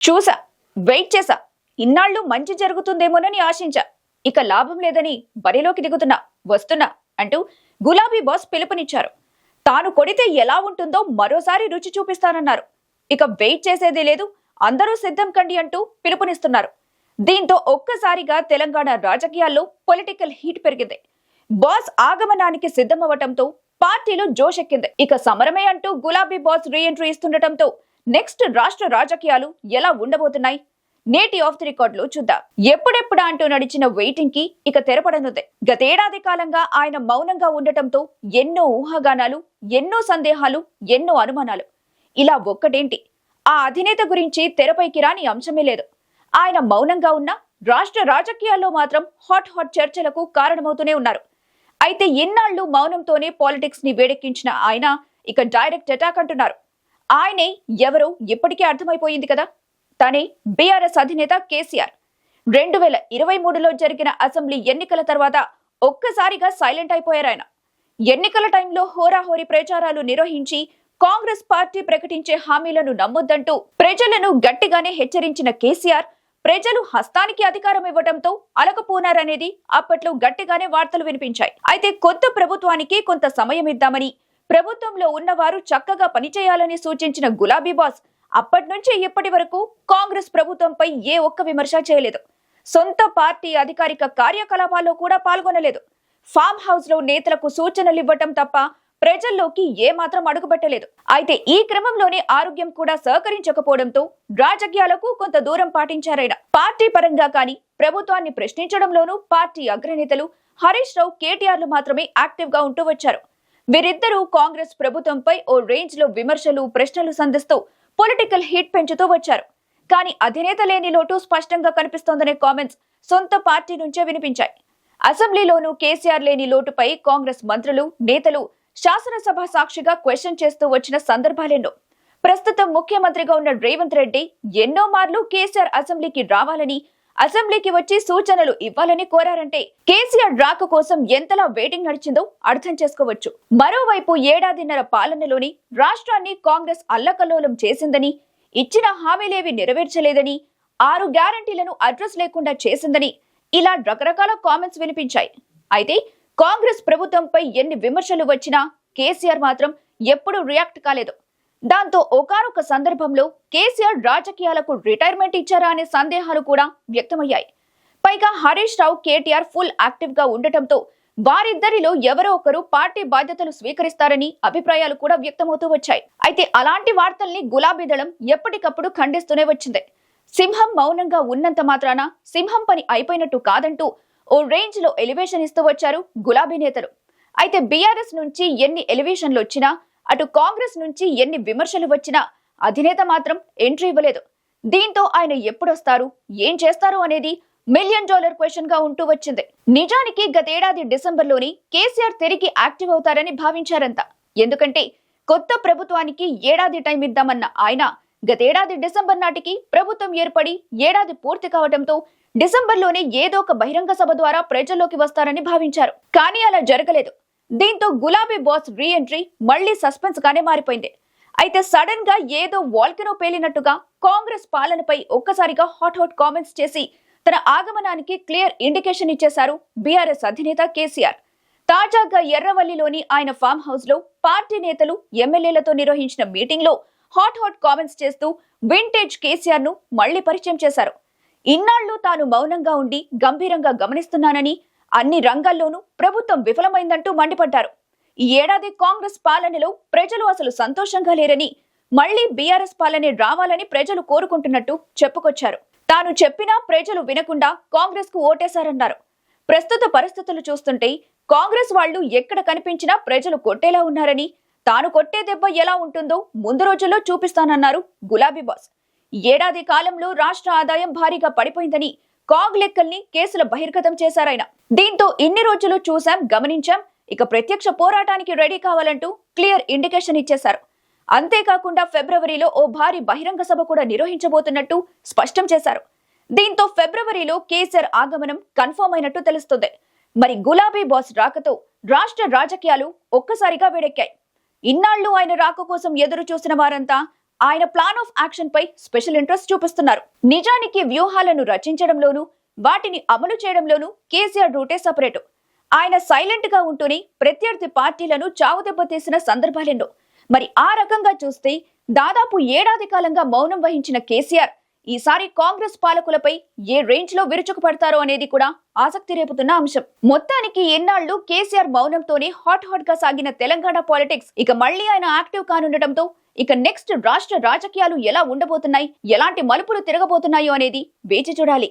చూసా, వెయిట్ చేసా, ఇన్నాళ్ళు మంచి జరుగుతుందేమోనని ఆశించా. ఇక లాభం లేదని బరిలోకి దిగుతున్నా, వస్తున్నా అంటూ గులాబీ బాస్ పిలుపునిచ్చారు. తాను కొడితే ఎలా ఉంటుందో మరోసారి రుచి చూపిస్తానన్నారు. ఇక వెయిట్ చేసేదే లేదు, అందరూ సిద్ధం కండి అంటూ పిలుపునిస్తున్నారు. దీంతో ఒక్కసారిగా తెలంగాణ రాజకీయాల్లో పొలిటికల్ హీట్ పెరిగింది. బాస్ ఆగమనానికి సిద్ధమవటంతో పార్టీలో జోషెక్కింది. ఇక సమరమే అంటూ గులాబీ బాస్ రీఎంట్రీ ఇస్తుండటంతో నెక్స్ట్ రాష్ట్ర రాజకీయాలు ఎలా ఉండబోతున్నాయి? నేటి ఆఫ్ ది రికార్డ్ లో చూద్దాం. ఎప్పుడెప్పుడా అంటూ నడిచిన వెయిటింగ్ కి ఇక తెరపడనుంది. గతేడాది కాలంగా ఆయన మౌనంగా ఉండటంతో ఎన్నో ఊహాగానాలు, ఎన్నో సందేహాలు, ఎన్నో అనుమానాలు. ఇలా ఒక్కటేంటి, ఆ అధినేత గురించి తెరపైకి రాని అంశమే లేదు. ఆయన మౌనంగా ఉన్న రాష్ట్ర రాజకీయాల్లో మాత్రం హాట్ చర్చలకు కారణమవుతూనే ఉన్నారు. అయితే ఇన్నాళ్లు మౌనంతోనే పాలిటిక్స్ ని వేడెక్కించిన ఆయన ఇక డైరెక్ట్ అటాక్ అంటున్నారు. ఆయనే ఎవరో ఇప్పటికే అర్థమైపోయింది కదా. తనే బీఆర్ఎస్ అధినేత కేసీఆర్. 2023లో జరిగిన అసెంబ్లీ ఎన్నికల తర్వాత ఒక్కసారిగా సైలెంట్ అయిపోయారాయన. ఎన్నికల టైంలో హోరాహోరీ ప్రచారాలు నిర్వహించి కాంగ్రెస్ పార్టీ ప్రకటించే హామీలను నమ్మొద్దంటూ ప్రజలను గట్టిగానే హెచ్చరించిన కేసీఆర్ ప్రజలు హస్తానికి అధికారం ఇవ్వడంతో అలకపోనారనేది అప్పట్లో గట్టిగానే వార్తలు వినిపించాయి. అయితే కొత్త ప్రభుత్వానికి కొంత సమయం ఇద్దామని, ప్రభుత్వంలో ఉన్నవారు చక్కగా పనిచేయాలని సూచించిన గులాబీ బాస్ అప్పటి నుంచి ఇప్పటి వరకు కాంగ్రెస్ ప్రభుత్వంపై ఏ ఒక్క విమర్శ చేయలేదు. సొంత పార్టీ అధికారిక కార్యకలాపాల్లో కూడా పాల్గొనలేదు. ఫామ్ హౌస్ లో నేతలకు సూచనలు ఇవ్వటం తప్ప ప్రజల్లోకి ఏమాత్రం అడుగుపెట్టలేదు. అయితే ఈ క్రమంలోనే ఆరోగ్యం కూడా సహకరించకపోవడంతో రాజకీయాలకు కొంత దూరం పాటించారైనా. పార్టీ పరంగా కానీ ప్రభుత్వాన్ని ప్రశ్నించడంలోనూ పార్టీ అగ్రనేతలు హరీష్ రావు, కేటీఆర్లు మాత్రమే యాక్టివ్ గా ఉంటూ వచ్చారు. వీరిద్దరూ కాంగ్రెస్ ప్రభుత్వంపై ఓ రేంజ్ లో విమర్శలు, ప్రశ్నలు సంధిస్తూ పొలిటికల్ హీట్ పెంచుతూ వచ్చారు. కానీ అధినేత లేని లోటు స్పష్టంగా కనిపిస్తోందనే కామెంట్స్ సొంత పార్టీ నుంచే వినిపించాయి. అసెంబ్లీలోనూ కేసీఆర్ లేని లోటుపై కాంగ్రెస్ మంత్రులు, నేతలు శాసనసభ సాక్షిగా క్వశ్చన్ చేస్తూ వచ్చిన సందర్భాలెన్నో. ప్రస్తుతం ముఖ్యమంత్రిగా ఉన్న రేవంత్ రెడ్డి ఎన్నో మార్లు కేసీఆర్ అసెంబ్లీకి రావాలని, అసెంబ్లీకి వచ్చి సూచనలు ఇవ్వాలని కోరారంటే కేసీఆర్ రాక కోసం ఎంతలా వెయిటింగ్ నడిచిందో అర్థం చేసుకోవచ్చు. మరోవైపు ఏడాదిన్నర పాలనలోని రాష్ట్రాన్ని కాంగ్రెస్ అల్లకల్లోలం చేసిందని, ఇచ్చిన హామీలేవి నెరవేర్చలేదని, 6 గ్యారంటీలను అడ్రస్ లేకుండా చేసిందని ఇలా రకరకాల కామెంట్స్ వినిపించాయి. అయితే కాంగ్రెస్ ప్రభుత్వంపై ఎన్ని విమర్శలు వచ్చినా కేసీఆర్ మాత్రం ఎప్పుడూ రియాక్ట్ కాలేదు. దాంతో ఒకానొక సందర్భంలో కేసీఆర్ రాజకీయాలకు రిటైర్మెంట్ ఇచ్చారా అనే సందేహాలు కూడా వ్యక్తమయ్యాయి. పైగా హరీష్ రావు, కేటీఆర్ ఫుల్ యాక్టివ్ గా ఉండటంతో వారిద్దరిలో ఎవరో ఒకరు పార్టీ బాధ్యతలు స్వీకరిస్తారని అభిప్రాయాలు కూడా వ్యక్తమవుతూ వచ్చాయి. అయితే అలాంటి వార్తల్ని గులాబీ దళం ఎప్పటికప్పుడు ఖండిస్తూనే వచ్చింది. సింహం మౌనంగా ఉన్నంత మాత్రాన సింహం పని అయిపోయినట్టు కాదంటూ ఓ రేంజ్ లో ఎలివేషన్ ఇస్తూ వచ్చారు గులాబీ నేతలు. అయితే బీఆర్ఎస్ నుంచి ఎన్ని ఎలివేషన్లు వచ్చినా, అటు కాంగ్రెస్ నుంచి ఎన్ని విమర్శలు వచ్చినా అధినేత మాత్రం ఎంట్రీ ఇవ్వలేదు. దీంతో ఆయన ఎప్పుడొస్తారు, ఏం చేస్తారు అనేది $1 మిలియన్ క్వశ్చన్ గా ఉంటూ వచ్చింది. నిజానికి గతేడాది డిసెంబర్లోని కేసీఆర్ తిరిగి యాక్టివ్ అవుతారని భావించారంతా. ఎందుకంటే కొత్త ప్రభుత్వానికి ఏడాది టైం ఇద్దామన్న ఆయన గతేడాది డిసెంబర్ నాటికి ప్రభుత్వం ఏర్పడి ఏడాది పూర్తి కావడంతో డిసెంబర్లోనే ఏదో ఒక బహిరంగ సభ ద్వారా ప్రజల్లోకి వస్తారని భావించారు. కానీ అలా జరగలేదు. దీంతో గులాబీ బాస్ రీఎంట్రీ మళ్లీ సస్పెన్స్ గానే మారిపోయింది. అయితే సడన్ గా ఏదో వాల్కనో పేలినట్టుగా కాంగ్రెస్ పాలనపై ఒక్కసారిగా హాట్ కామెంట్స్ చేసి తన ఆగమనానికి క్లియర్ ఇండికేషన్ ఇచ్చేశారు బీఆర్ఎస్ అధినేత కేసీఆర్. తాజాగా ఎర్రవల్లిలోని ఆయన ఫామ్ హౌస్ లో పార్టీ నేతలు, ఎమ్మెల్యేలతో నిర్వహించిన మీటింగ్ లో హాట్ కామెంట్స్ చేస్తూ వింటేజ్ కేసీఆర్ ను మళ్లీ పరిచయం చేశారు. ఇన్నాళ్లు తాను మౌనంగా ఉండి గంభీరంగా గమనిస్తున్నానని, అన్ని రంగాల్లోనూ ప్రభుత్వం విఫలమైందంటూ మండిపడ్డారు. ఈ ఏడాది కాంగ్రెస్ పాలనలో ప్రజలు అసలు సంతోషంగా లేరని, మళ్లీ బీఆర్ఎస్ పాలనే రావాలని ప్రజలు కోరుకుంటున్నట్టు చెప్పుకొచ్చారు. తాను చెప్పినా ప్రజలు వినకుండా కాంగ్రెస్ కు ఓటేశారన్నారు. ప్రస్తుత పరిస్థితులు చూస్తుంటే కాంగ్రెస్ వాళ్లు ఎక్కడ కనిపించినా ప్రజలు కొట్టేలా ఉన్నారని, తాను కొట్టే దెబ్బ ఎలా ఉంటుందో ముందు రోజుల్లో చూపిస్తానన్నారు గులాబీ బాస్. ఏడాది కాలంలో రాష్ట్ర ఆదాయం భారీగా పడిపోయిందని, కాగ్ లెక్కల్ని, కేసుల బహిర్గతం చేశారాయన. దీంతో ఇన్ని రోజులు చూశాం, గమనించాం, ఇక ప్రత్యక్ష పోరాటానికి రెడీ కావాలంటూ క్లియర్ ఇండికేషన్ ఇచ్చేశారు. అంతేకాకుండా ఫిబ్రవరిలో ఓ భారీ బహిరంగ సభ కూడా నిర్వహించబోతున్నట్టు స్పష్టం చేశారు. దీంతో ఫిబ్రవరిలో కేసీఆర్ ఆగమనం కన్ఫర్మ్ అయినట్టు తెలుస్తుంది. మరి గులాబీ బాస్ రాకతో రాష్ట్ర రాజకీయాలు ఒక్కసారిగా వేడెక్కాయి. ఇన్నాళ్లు ఆయన రాక కోసం ఎదురు చూసిన వారంతా ఆయన ప్లాన్ ఆఫ్ యాక్షన్ పై స్పెషల్ ఇంట్రెస్ట్ చూపిస్తున్నారు. నిజానికి వ్యూహాలను రచించడంలోనూ వాటిని అమలు చేయడంలోనూ కేసీఆర్ రూటే సపరేటు. ఆయన సైలెంట్ గా ఉంటూనే ప్రత్యర్థి పార్టీలను చావుదెబ్బ తీసిన సందర్భాలెన్నో. మరి ఆ రకంగా చూస్తే దాదాపు ఏడాది కాలంగా మౌనం వహించిన కేసీఆర్ ఈసారి కాంగ్రెస్ పాలకులపై ఏ రేంజ్ లో విరుచుకుపడతారో అనేది కూడా ఆసక్తి రేపుతున్న అంశం. మొత్తానికి ఎన్నాళ్లు కేసీఆర్ మౌనంతోనే హాట్ గా సాగిన తెలంగాణ పాలిటిక్స్ ఇక మళ్లీ ఆయన యాక్టివ్ కానుండటంతో ఇక నెక్స్ట్ రాష్ట్ర రాజకీయాలు ఎలా ఉండబోతున్నాయి, ఎలాంటి మలుపులు తిరగబోతున్నాయో అనేది వేచి చూడాలి.